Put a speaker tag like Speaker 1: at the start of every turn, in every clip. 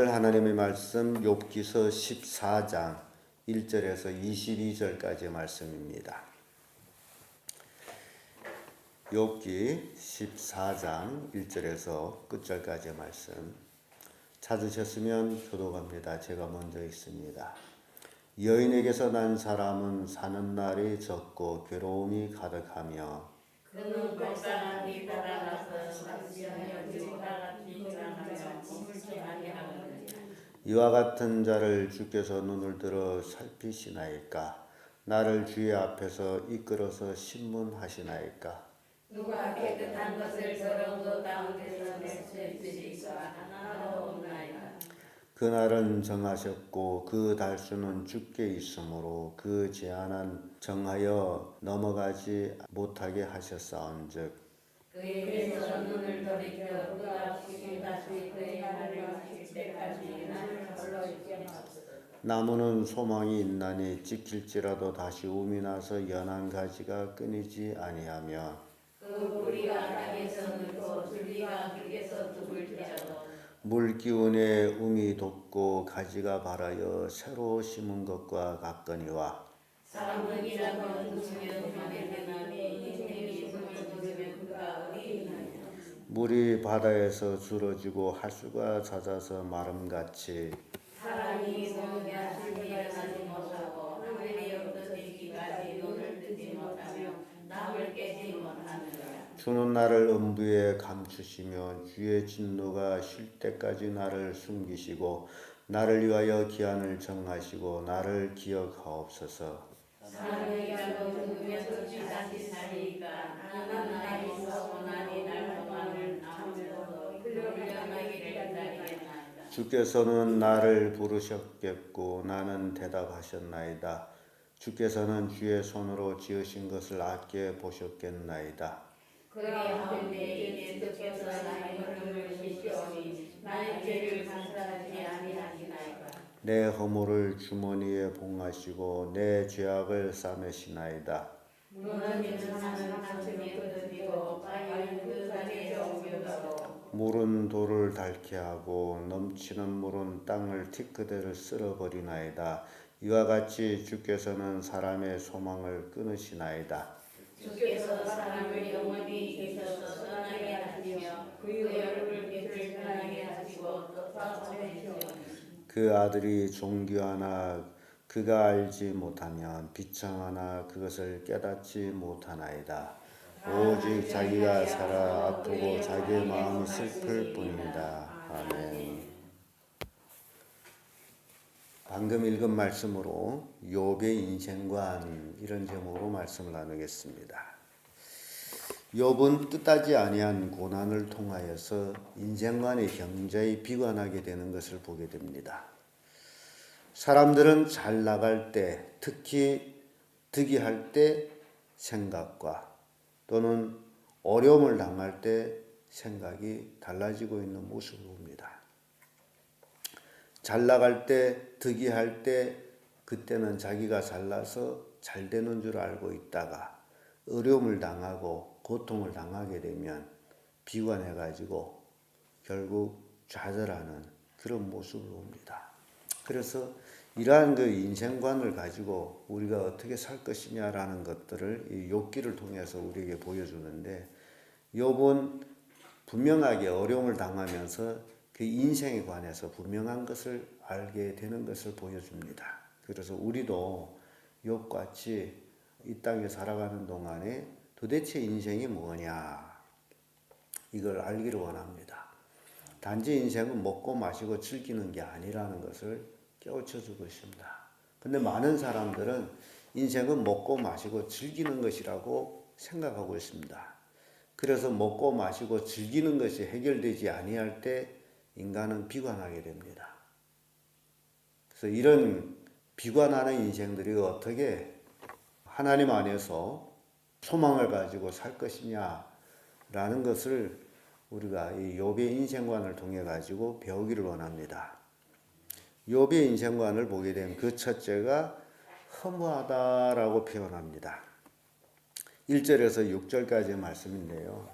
Speaker 1: 하나님의 말씀 욥기서 14장 1절에서 22절까지 말씀입니다. 욥기 14장 1절에서 끝절까지 말씀 찾으셨으면 교독합니다. 제가 먼저 읽습니다. 여인에게서 난 사람은 사는 날이 적고 괴로움이 가득하며
Speaker 2: 그는 불쌍하게 달아나서 삭시하며 들이다가 비난하며 우물지 아니하느니라.
Speaker 1: 이와 같은 자를 주께서 눈을 들어 살피시나이까? 나를 주의 앞에서 이끌어서 신문하시나이까?
Speaker 2: 누가 깨끗한 것을 더러운 것 가운데서 내쫓으시리까? 하나도 없나이다.
Speaker 1: 그날은 정하셨고 그 달수는 주께 있으므로 그 제한은 정하여 넘어가지 못하게 하셨사온즉
Speaker 2: 그에게서 눈을 돌이켜 그가 혹시 다시 그의 날을 마칠 때까지 나를 홀로 있게 하소서.
Speaker 1: 나무는 소망이 있나니 찍힐지라도 다시 움이 나서 연한 가지가 끊이지 아니하며
Speaker 2: 그 뿌리가 땅에서 늙고 줄기가 흙에서 두글지라도
Speaker 1: 물 기운에 움이 돋고 가지가 발하여 새로 심은 것과 같거니와
Speaker 2: 사람은 이라고 누우면 밤에 되나니 인생이 숨을 죽으면 그가 어디 있나냐.
Speaker 1: 물이 바다에서 줄어지고 하수가 잦아서 마름같이
Speaker 2: 사람이 몸에 아침이 일어나지 못하고 하늘이 엎어지기까지 눈을 뜨지 못하며 남을 깨지 못하느니라.
Speaker 1: 주는 나를 음부에 감추시며 주의 진노가 쉴 때까지 나를 숨기시고 나를 위하여 기한을 정하시고 나를 기억하옵소서.
Speaker 2: 사람이 가고 죽으면 끝이 다시 살리니까 나는 나의 소원하니 날 동안을 아무도 훈련하기를 기다리겠나이다.
Speaker 1: 주께서는 나를 부르셨겠고 나는 대답하셨나이다. 주께서는 주의 손으로 지으신 것을 아껴 보셨겠나이다.
Speaker 2: 그리하오니 이제 주께서 나의 허름을 씻으오니 나의 죄를 감사하지 아니하시나이까.
Speaker 1: 내 허물을 주머니에 봉하시고 내 죄악을 싸매시나이다.
Speaker 2: 무너지는 산은 한층이 끊어지고 바위는 그 자리에 옮겨가고
Speaker 1: 물은 돌을 닳게 하고 넘치는 물은 땅을 티끌대를 쓸어버리나이다. 이와 같이 주께서는 사람의 소망을 끊으시나이다.
Speaker 2: 주께서 사람을 영원히 계셔서 떠나게 하시며 그 얼굴 빛을 변하게 하시고 또 떠나시오니
Speaker 1: 그 아들이 존귀하나 그가 알지 못하면 비청하나 그것을 깨닫지 못하나이다. 오직 자기가 살아 아프고 자기의 마음이 슬플 뿐이다. 아멘. 방금 읽은 말씀으로 욥의 인생관 이런 제목으로 말씀을 나누겠습니다. 욥은 뜻하지 아니한 고난을 통하여서 인생관이 굉장히 비관하게 되는 것을 보게 됩니다. 사람들은 잘 나갈 때, 특히 득이할 때 생각과 또는 어려움을 당할 때 생각이 달라지고 있는 모습을 봅니다. 잘 나갈 때, 득이할 때 그때는 자기가 잘나서 잘 되는 줄 알고 있다가 어려움을 당하고 고통을 당하게 되면 비관해가지고 결국 좌절하는 그런 모습을 봅니다. 그래서 이러한 그 인생관을 가지고 우리가 어떻게 살 것이냐라는 것들을 이 욥기를 통해서 우리에게 보여주는데 욥은 분명하게 어려움을 당하면서 그 인생에 관해서 분명한 것을 알게 되는 것을 보여줍니다. 그래서 우리도 욥같이 이 땅에 살아가는 동안에 도대체 인생이 뭐냐 이걸 알기를 원합니다. 단지 인생은 먹고 마시고 즐기는 게 아니라는 것을 깨우쳐 주고 있습니다. 근데 많은 사람들은 인생은 먹고 마시고 즐기는 것이라고 생각하고 있습니다. 그래서 먹고 마시고 즐기는 것이 해결되지 아니할 때 인간은 비관하게 됩니다. 그래서 이런 비관하는 인생들이 어떻게 하나님 안에서 소망을 가지고 살 것이냐라는 것을 우리가 이 욥의 인생관을 통해 가지고 배우기를 원합니다. 욥의 인생관을 보게 되면 그 첫째가 허무하다라고 표현합니다. 1절에서 6절까지의 말씀인데요.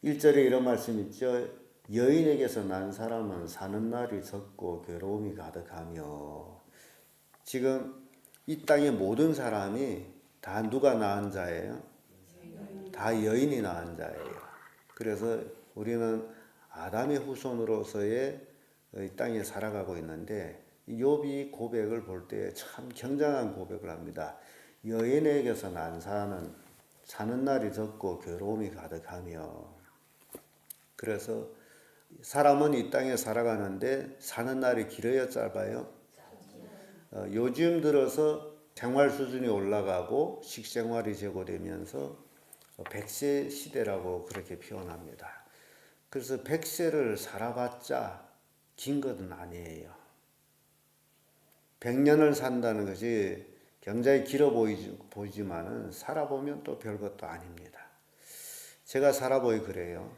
Speaker 1: 1절에 이런 말씀이 있죠. 여인에게서 난 사람은 사는 날이 적고 괴로움이 가득하며. 지금 이 땅의 모든 사람이 다 누가 낳은 자예요? 다 여인이 낳은 자예요. 그래서 우리는 아담의 후손으로서의 이 땅에 살아가고 있는데, 욥이 고백을 볼 때 참 굉장한 고백을 합니다. 여인에게서 난 자는 사는 날이 적고 괴로움이 가득하며. 그래서 사람은 이 땅에 살아가는데 사는 날이 길어요, 짧아요? 요즘 들어서 생활 수준이 올라가고 식생활이 제고되면서 100세 시대라고 그렇게 표현합니다. 그래서 100세를 살아봤자 긴 것은 아니에요. 100년을 산다는 것이 굉장히 길어 보이지만은 살아보면 또 별것도 아닙니다. 제가 살아보이 그래요.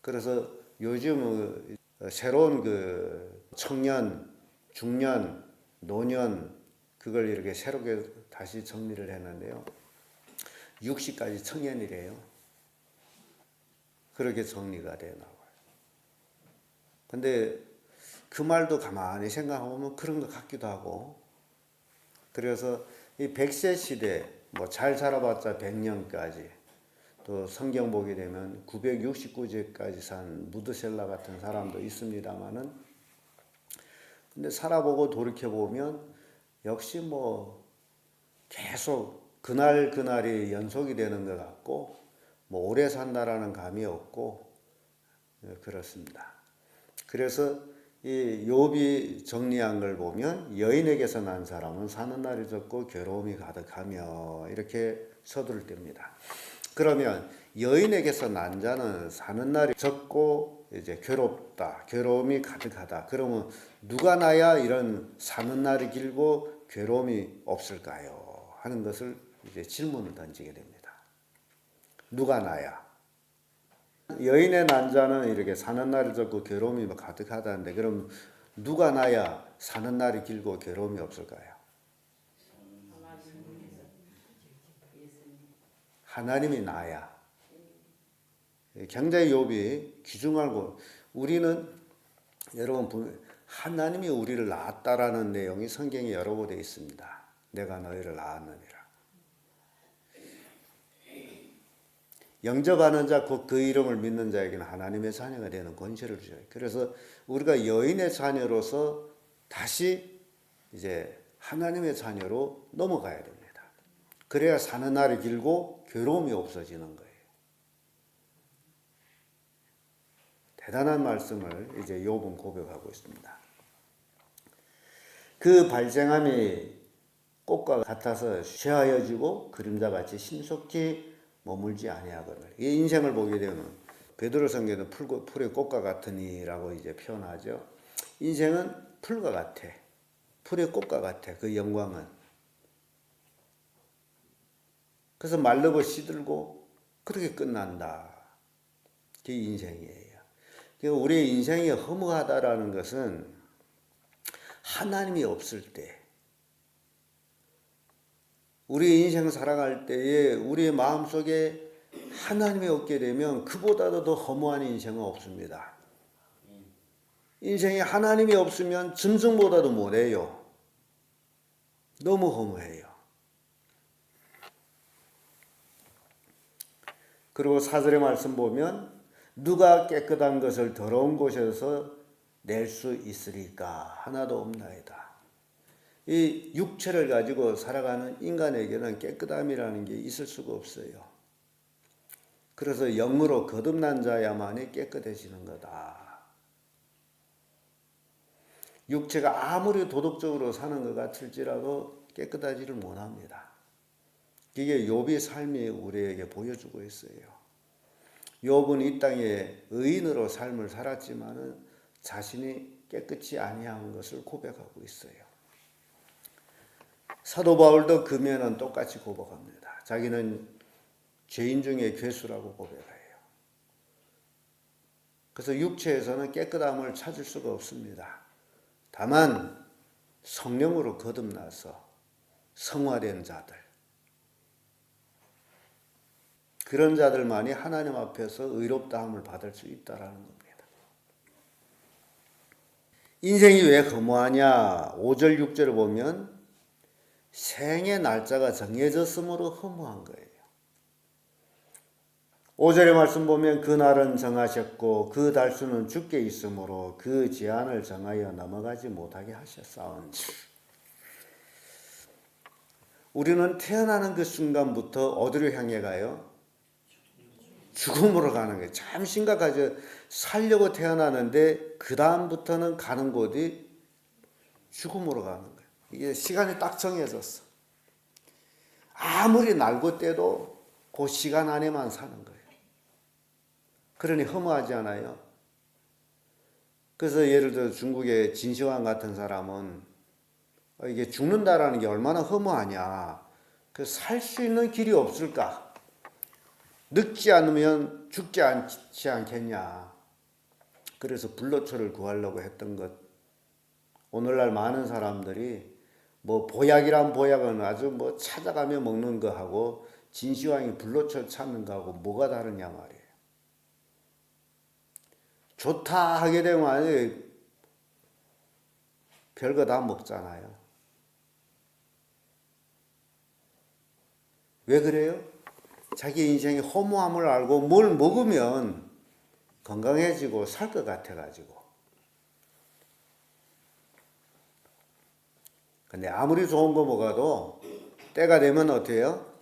Speaker 1: 그래서 요즘 새로운 그 청년, 중년, 노년 그걸 이렇게 새롭게 다시 정리를 했는데요. 60까지 청년이래요. 그렇게 정리가 돼 나와요. 근데 그 말도 가만히 생각해보면 그런 것 같기도 하고. 그래서 이 100세 시대, 뭐 잘 살아봤자 100년까지, 또 성경 보게 되면 969세까지 산 무드셀라 같은 사람도 있습니다만은, 근데 살아보고 돌이켜보면 역시 뭐 계속 그날이 연속이 되는 것 같고, 뭐 오래 산다라는 감이 없고, 그렇습니다. 그래서 이 욥이 정리한 걸 보면 여인에게서 난 사람은 사는 날이 적고 괴로움이 가득하며 이렇게 서두를 때입니다. 그러면 여인에게서 난 자는 사는 날이 적고 이제 괴롭다, 괴로움이 가득하다. 그러면 누가 나야 이런 사는 날이 길고 괴로움이 없을까요? 하는 것을 이제 질문을 던지게 됩니다. 누가 나야? 여인의 난 자는 이렇게 사는 날이 적고 괴로움이 가득하다는데, 그럼 누가 나야 사는 날이 길고 괴로움이 없을까요? 하나님이 나야. 굉장히 욥이 귀중하고, 우리는 여러분 하나님이 우리를 낳았다라는 내용이 성경에 여러 곳에 있습니다. 내가 너희를 낳았느니라. 영접하는 자, 곧 그 이름을 믿는 자에게는 하나님의 자녀가 되는 권세를 주셔요. 그래서 우리가 여인의 자녀로서 다시 이제 하나님의 자녀로 넘어가야 됩니다. 그래야 사는 날이 길고 괴로움이 없어지는 거예요. 대단한 말씀을 이제 욥은 고백하고 있습니다. 그 발생함이 꽃과 같아서 쇠하여지고 그림자같이 신속히 머물지 아니하거늘. 이 인생을 보게 되면 베드로 성경에는 풀의 꽃과 같으니라고 이제 표현하죠. 인생은 풀과 같아. 풀의 꽃과 같아. 그 영광은. 그래서 말르고 시들고 그렇게 끝난다. 그게 인생이에요. 우리의 인생이 허무하다라는 것은 하나님이 없을 때, 우리 인생 살아갈 때에 우리의 마음속에 하나님이 없게 되면 그보다도 더 허무한 인생은 없습니다. 인생에 하나님이 없으면 짐승보다도 못해요. 너무 허무해요. 그리고 4절의 말씀 보면 누가 깨끗한 것을 더러운 곳에서 낼 수 있으리까? 하나도 없나이다. 이 육체를 가지고 살아가는 인간에게는 깨끗함이라는 게 있을 수가 없어요. 그래서 영으로 거듭난 자야만이 깨끗해지는 거다. 육체가 아무리 도덕적으로 사는 것 같을지라도 깨끗하지를 못합니다. 이게 욥의 삶이 우리에게 보여주고 있어요. 욥은 이 땅에 의인으로 삶을 살았지만은 자신이 깨끗이 아니한 것을 고백하고 있어요. 사도 바울도 그 면은 똑같이 고백합니다. 자기는 죄인 중에 괴수라고 고백해요. 그래서 육체에서는 깨끗함을 찾을 수가 없습니다. 다만 성령으로 거듭나서 성화된 자들, 그런 자들만이 하나님 앞에서 의롭다함을 받을 수 있다라는 겁니다. 인생이 왜 허무하냐? 5절 6절을 보면 생의 날짜가 정해졌으므로 허무한 거예요. 5절의 말씀 보면 그날은 정하셨고 그 달수는 주께 있으므로 그 제한을 정하여 넘어가지 못하게 하셨사온지. 우리는 태어나는 그 순간부터 어디로 향해 가요? 죽음으로 가는 거예요. 참 심각하죠. 살려고 태어나는데 그 다음부터는 가는 곳이 죽음으로 가는 거예요. 이게 시간이 딱 정해졌어. 아무리 날고 떼도 그 시간 안에만 사는 거예요. 그러니 허무하지 않아요? 그래서 예를 들어 중국의 진시황 같은 사람은 이게 죽는다라는 게 얼마나 허무하냐. 그 살 수 있는 길이 없을까? 늙지 않으면 죽지 않지 않겠냐. 그래서 불로초를 구하려고 했던 것. 오늘날 많은 사람들이 뭐 보약이란 보약은 아주 뭐 찾아가며 먹는 거하고 진시황이 불로초 찾는 거하고 뭐가 다르냐 말이에요. 좋다 하게 되면 별거 다 먹잖아요. 왜 그래요? 자기 인생의 허무함을 알고 뭘 먹으면 건강해지고 살 것 같아가지고. 근데 아무리 좋은 거 먹어도 때가 되면 어떻게 해요?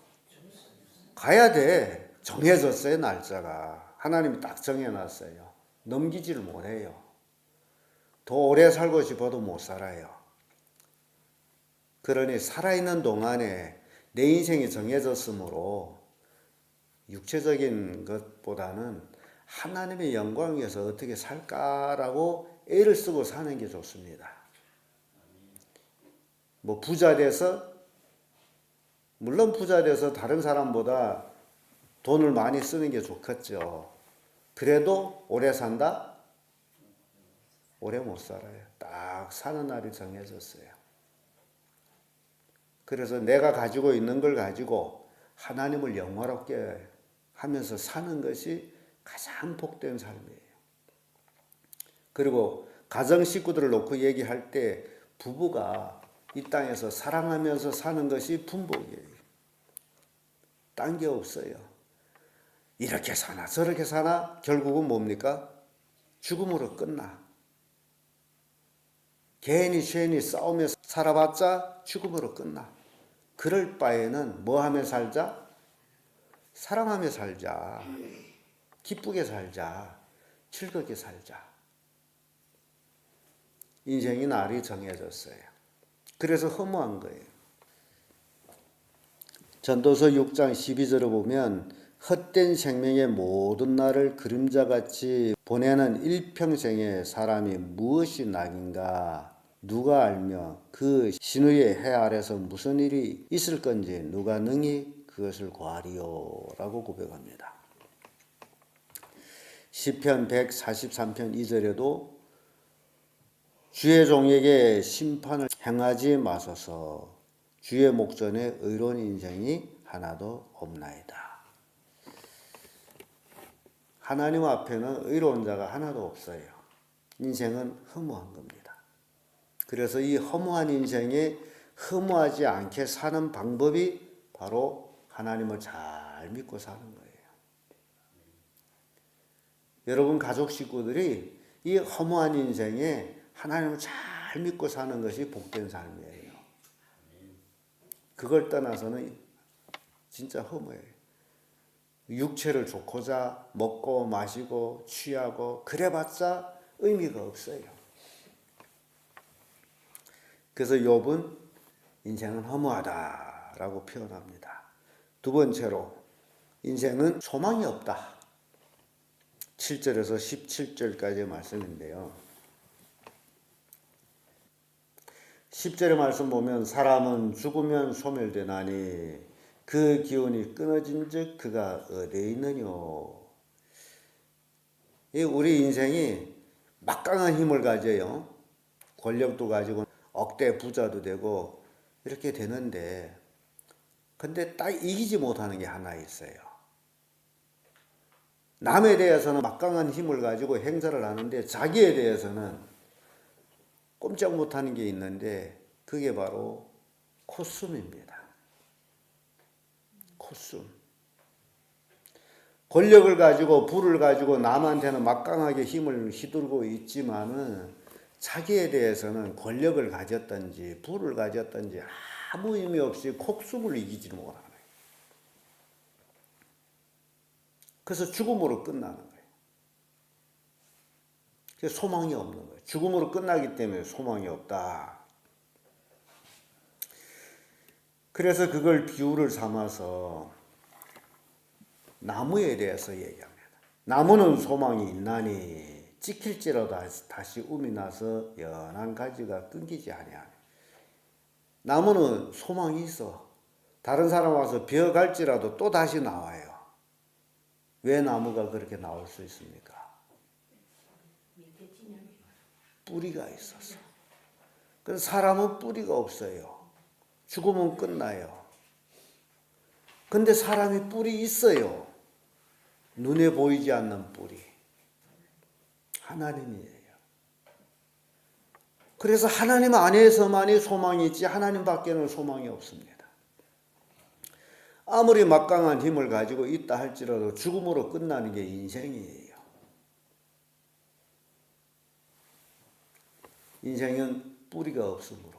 Speaker 1: 가야 돼. 정해졌어요, 날짜가. 하나님이 딱 정해놨어요. 넘기지를 못해요. 더 오래 살고 싶어도 못 살아요. 그러니 살아있는 동안에 내 인생이 정해졌으므로 육체적인 것보다는 하나님의 영광 위해서 어떻게 살까라고 애를 쓰고 사는 게 좋습니다. 뭐 부자 돼서, 물론 부자 돼서 다른 사람보다 돈을 많이 쓰는 게 좋겠죠. 그래도 오래 산다? 오래 못 살아요. 딱 사는 날이 정해졌어요. 그래서 내가 가지고 있는 걸 가지고 하나님을 영화롭게 하면서 사는 것이 가장 복된 삶이에요. 그리고 가정 식구들을 놓고 얘기할 때 부부가 이 땅에서 사랑하면서 사는 것이 분복이에요. 딴 게 없어요. 이렇게 사나 저렇게 사나 결국은 뭡니까? 죽음으로 끝나. 괜히 쉐니 싸우며 살아봤자 죽음으로 끝나. 그럴 바에는 뭐 하며 살자? 사랑하며 살자. 기쁘게 살자. 즐겁게 살자. 인생이 날이 정해졌어요. 그래서 허무한 거예요. 전도서 6장 12절을 보면 헛된 생명의 모든 날을 그림자같이 보내는 일평생에 사람이 무엇이 낙인가 누가 알며 그 신의 해 아래서 무슨 일이 있을 건지 누가 능히 그것을 고하리요 라고 고백합니다. 시편 143편 2절에도 주의 종에게 심판을 행하지 마소서 주의 목전에 의로운 인생이 하나도 없나이다. 하나님 앞에는 의로운 자가 하나도 없어요. 인생은 허무한 겁니다. 그래서 이 허무한 인생에 허무하지 않게 사는 방법이 바로 하나님을 잘 믿고 사는 거예요. 여러분 가족 식구들이 이 허무한 인생에 하나님을 잘 믿고 사는 것이 복된 삶이에요. 그걸 떠나서는 진짜 허무해요. 육체를 좋고자 먹고 마시고 취하고 그래봤자 의미가 없어요. 그래서 욥은 인생은 허무하다라고 표현합니다. 두 번째로 인생은 소망이 없다. 7절에서 17절까지의 말씀인데요. 10절의 말씀 보면 사람은 죽으면 소멸되나니 그 기운이 끊어진 즉 그가 어디에 있느뇨. 우리 인생이 막강한 힘을 가져요. 권력도 가지고 억대 부자도 되고 이렇게 되는데 근데 딱 이기지 못하는 게 하나 있어요. 남에 대해서는 막강한 힘을 가지고 행사를 하는데 자기에 대해서는 꼼짝 못하는 게 있는데 그게 바로 코숨입니다. 코숨. 권력을 가지고 부를 가지고 남한테는 막강하게 힘을 휘두르고 있지만은 자기에 대해서는 권력을 가졌든지 부를 가졌든지 아무 의미 없이 콕숨을 이기지 못하는 거예요. 그래서 죽음으로 끝나는 거예요. 그래서 소망이 없는 거예요. 죽음으로 끝나기 때문에 소망이 없다. 그래서 그걸 비유를 삼아서 나무에 대해서 얘기합니다. 나무는 소망이 있나니 찍힐지라도 다시 um이 나서 연한 가지가 끊기지 아니하니. 나무는 소망이 있어. 다른 사람 와서 베어갈지라도 또 다시 나와요. 왜 나무가 그렇게 나올 수 있습니까? 뿌리가 있어서. 그래서 사람은 뿌리가 없어요. 죽으면 끝나요. 근데 사람이 뿔이 있어요. 눈에 보이지 않는 뿔이. 하나님이에요. 그래서 하나님 안에서만이 소망이 있지 하나님 밖에는 소망이 없습니다. 아무리 막강한 힘을 가지고 있다 할지라도 죽음으로 끝나는 게 인생이에요. 인생은 뿌리가 없으므로.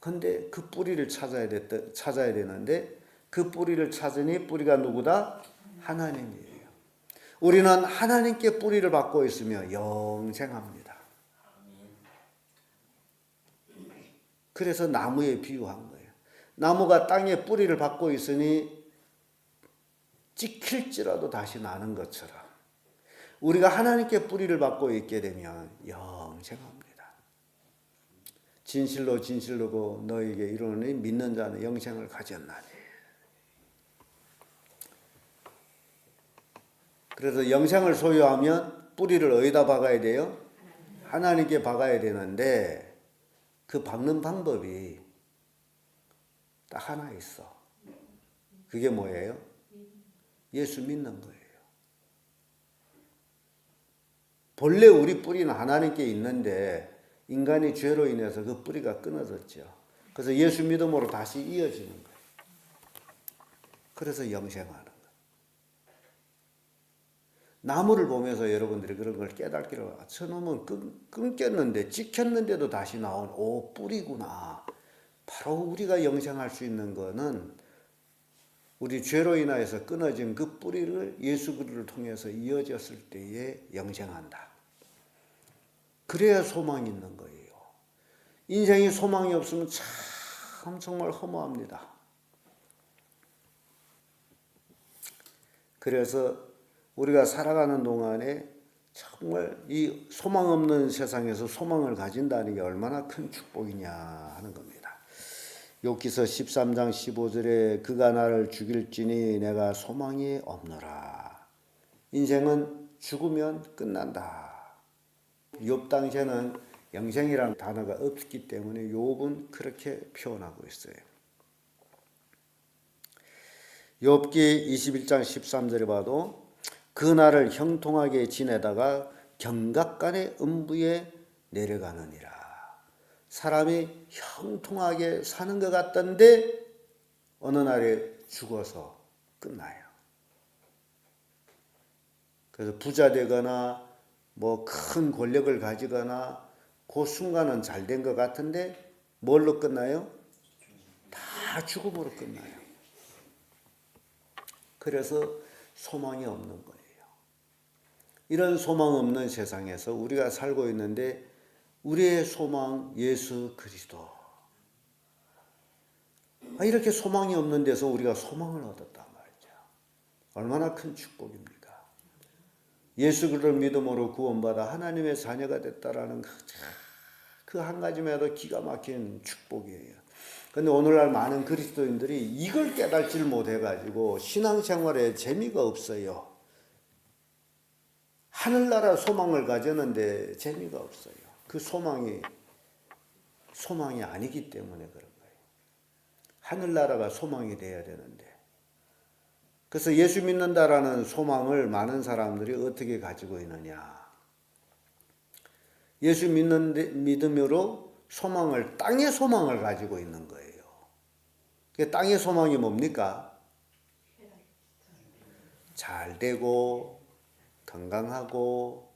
Speaker 1: 근데 그 뿌리를 찾아야 되는데 그 뿌리를 찾으니 뿌리가 누구다? 하나님이에요. 우리는 하나님께 뿌리를 받고 있으며 영생합니다. 그래서 나무에 비유한 거예요. 나무가 땅에 뿌리를 받고 있으니 찍힐지라도 다시 나는 것처럼 우리가 하나님께 뿌리를 받고 있게 되면 영생합니다. 진실로 진실로고 너에게 이르노니 믿는 자는 영생을 가졌나니. 그래서 영생을 소유하면 뿌리를 어디다 박아야 돼요? 하나님께 박아야 되는데 그 박는 방법이 딱 하나 있어. 그게 뭐예요? 예수 믿는 거예요. 본래 우리 뿌리는 하나님께 있는데 인간이 죄로 인해서 그 뿌리가 끊어졌죠. 그래서 예수 믿음으로 다시 이어지는 거예요. 그래서 영생하는 거예요. 나무를 보면서 여러분들이 그런 걸 깨닫기를, 저놈은 끊겼는데 찍혔는데도 다시 나온 뿌리구나. 바로 우리가 영생할 수 있는 거는 우리 죄로 인하여서 끊어진 그 뿌리를 예수 그리스도를 통해서 이어졌을 때에 영생한다. 그래야 소망이 있는 거예요. 인생이 소망이 없으면 참 정말 허무합니다. 그래서 우리가 살아가는 동안에 정말 이 소망 없는 세상에서 소망을 가진다는 게 얼마나 큰 축복이냐 하는 겁니다. 욥기서 13장 15절에 그가 나를 죽일지니 내가 소망이 없노라. 인생은 죽으면 끝난다. 욥 당시에는 영생이라는 단어가 없기 때문에 욥은 그렇게 표현하고 있어요. 욥기 21장 13절에 봐도 그날을 형통하게 지내다가 경각간의 음부에 내려가느니라. 사람이 형통하게 사는 것 같던데 어느 날에 죽어서 끝나요. 그래서 부자 되거나 뭐 큰 권력을 가지거나 그 순간은 잘 된 것 같은데 뭘로 끝나요? 다 죽음으로 끝나요. 그래서 소망이 없는 거예요. 이런 소망 없는 세상에서 우리가 살고 있는데 우리의 소망 예수 그리스도. 이렇게 소망이 없는 데서 우리가 소망을 얻었단 말이죠. 얼마나 큰 축복입니까? 예수 그리스도를 믿음으로 구원받아 하나님의 자녀가 됐다라는 그 한 가지만도 기가 막힌 축복이에요. 근데 오늘날 많은 그리스도인들이 이걸 깨닫지를 못해가지고 신앙생활에 재미가 없어요. 하늘나라 소망을 가졌는데 재미가 없어요. 그 소망이 아니기 때문에 그런 거예요. 하늘나라가 소망이 돼야 되는데. 그래서 예수 믿는다라는 소망을 많은 사람들이 어떻게 가지고 있느냐. 예수 믿음으로 땅의 소망을 가지고 있는 거예요. 그 땅의 소망이 뭡니까? 잘 되고 건강하고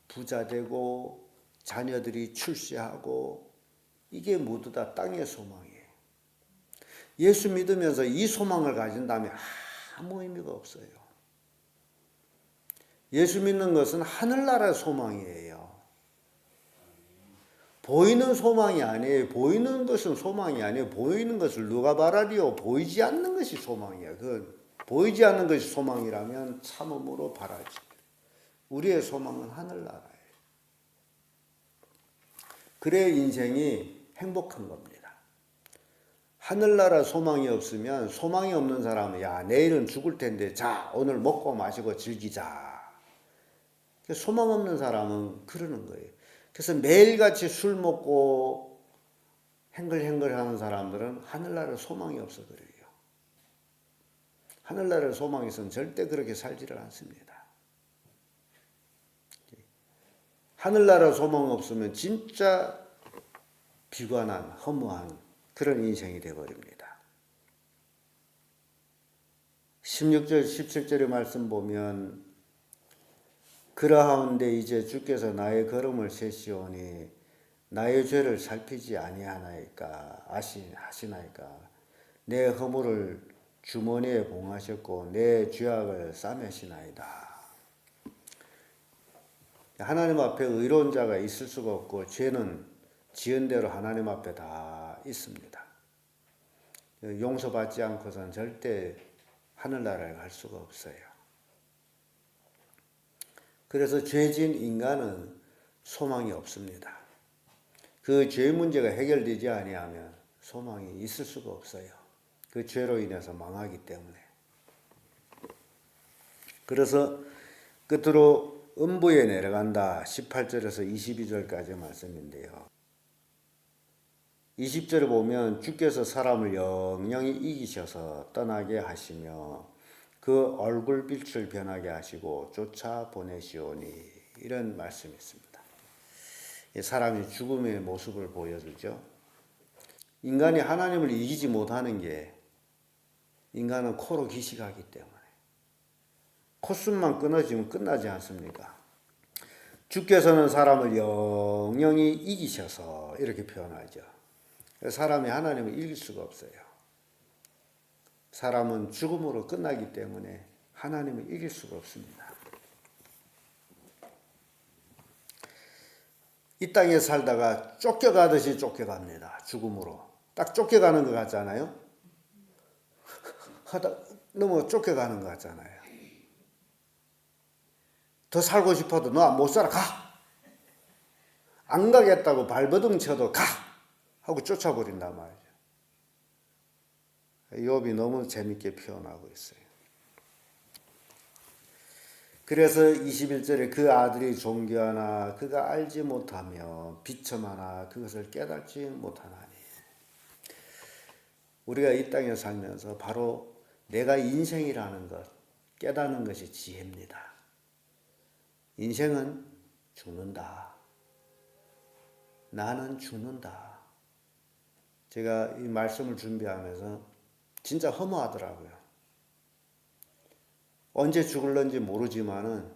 Speaker 1: 부자 되고 자녀들이 출세하고, 이게 모두 다 땅의 소망이에요. 예수 믿으면서 이 소망을 가진다면 아무 의미가 없어요. 예수 믿는 것은 하늘나라의 소망이에요. 보이는 소망이 아니에요. 보이는 것은 소망이 아니에요. 보이는 것을 누가 바라리요? 보이지 않는 것이 소망이에요. 보이지 않는 것이 소망이라면 참음으로 바라지. 우리의 소망은 하늘나라예요. 그래야 인생이 행복한 겁니다. 하늘나라 소망이 없으면, 소망이 없는 사람은 야 내일은 죽을 텐데 자 오늘 먹고 마시고 즐기자. 소망 없는 사람은 그러는 거예요. 그래서 매일같이 술 먹고 행글행글하는 사람들은 하늘나라 소망이 없어 그래요. 하늘나라 소망이 있으면 절대 그렇게 살지를 않습니다. 하늘나라 소망 없으면 진짜 비관한, 허무한 그런 인생이 되어버립니다. 16절, 17절의 말씀 보면 그러하온데 이제 주께서 나의 걸음을 세시오니 나의 죄를 살피지 아니하나이까 하시나이까. 내 허물을 주머니에 봉하셨고 내 죄악을 싸매시나이다. 하나님 앞에 의로운 자가 있을 수가 없고 죄는 지은 대로 하나님 앞에 다 있습니다. 용서받지 않고서는 절대 하늘나라에 갈 수가 없어요. 그래서 죄진 인간은 소망이 없습니다. 그 죄 문제가 해결되지 아니하면 소망이 있을 수가 없어요. 그 죄로 인해서 망하기 때문에. 그래서 끝으로 음부에 내려간다. 18절에서 22절까지 말씀인데요. 20절에 보면 주께서 사람을 영영히 이기셔서 떠나게 하시며 그 얼굴빛을 변하게 하시고 쫓아보내시오니, 이런 말씀이 있습니다. 사람이 죽음의 모습을 보여주죠. 인간이 하나님을 이기지 못하는 게, 인간은 코로 기식하기 때문에 콧숨만 끊어지면 끝나지 않습니까? 주께서는 사람을 영영히 이기셔서 이렇게 표현하죠. 사람이 하나님을 이길 수가 없어요. 사람은 죽음으로 끝나기 때문에 하나님을 이길 수가 없습니다. 이 땅에 살다가 쫓겨가듯이 쫓겨갑니다. 죽음으로. 딱 쫓겨가는 것 같잖아요. 너무 쫓겨가는 것 같잖아요. 더 살고 싶어도 너 못 살아 가. 안 가겠다고 발버둥 쳐도 가 하고 쫓아버린단 말이죠. 욥이 너무 재밌게 표현하고 있어요. 그래서 21절에 그 아들이 존귀하나 그가 알지 못하며 비참하나 그것을 깨닫지 못하나니. 우리가 이 땅에 살면서 바로 내가 인생이라는 것 깨닫는 것이 지혜입니다. 인생은 죽는다. 나는 죽는다. 제가 이 말씀을 준비하면서 진짜 허무하더라고요. 언제 죽을런지 모르지만은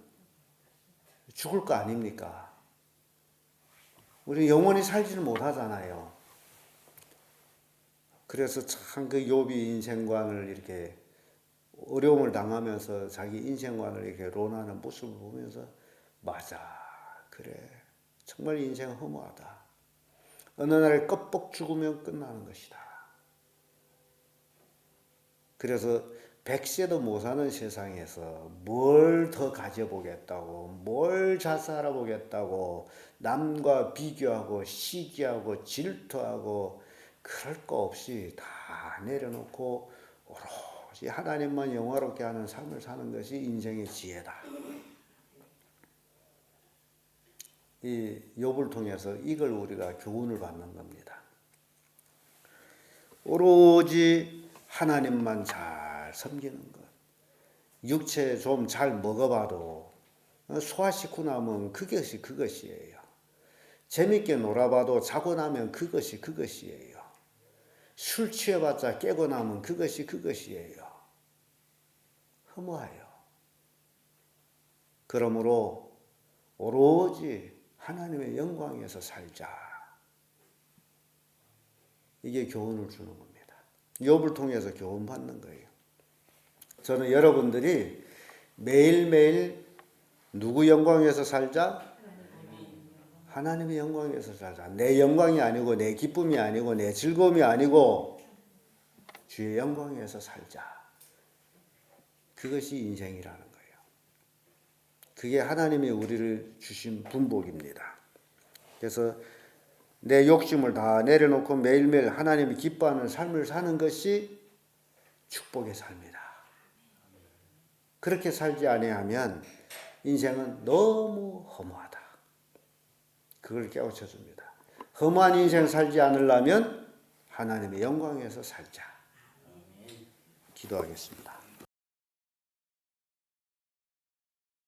Speaker 1: 죽을 거 아닙니까? 우리 영원히 살지는 못하잖아요. 그래서 참 그 욥이 인생관을 이렇게 어려움을 당하면서 자기 인생관을 이렇게 논하는 모습을 보면서 맞아, 그래, 정말 인생은 허무하다. 어느 날 껍벅 죽으면 끝나는 것이다. 그래서 100세도 못 사는 세상에서 뭘 더 가져보겠다고, 뭘 잘 살아보겠다고 남과 비교하고 시기하고 질투하고 그럴 거 없이 다 내려놓고 오로지 하나님만 영화롭게 하는 삶을 사는 것이 인생의 지혜다. 이 욥을 통해서 이걸 우리가 교훈을 받는 겁니다. 오로지 하나님만 잘 섬기는 것. 육체 좀 잘 먹어봐도 소화시키고 나면 그것이에요. 재밌게 놀아봐도 자고 나면 그것이에요. 술 취해봤자 깨고 나면 그것이에요. 허무해요. 그러므로 오로지 하나님의 영광에서 살자. 이게 교훈을 주는 겁니다. 욥을 통해서 교훈 받는 거예요. 저는 여러분들이 매일매일 누구 영광에서 살자? 하나님의 영광에서 살자. 내 영광이 아니고 내 기쁨이 아니고 내 즐거움이 아니고 주의 영광에서 살자. 그것이 인생이라는 거예요. 그게 하나님이 우리를 주신 분복입니다. 그래서 내 욕심을 다 내려놓고 매일매일 하나님이 기뻐하는 삶을 사는 것이 축복의 삶이다. 그렇게 살지 아니하면 인생은 너무 허무하다. 그걸 깨우쳐 줍니다. 허무한 인생 살지 않으려면 하나님의 영광에서 살자. 기도하겠습니다.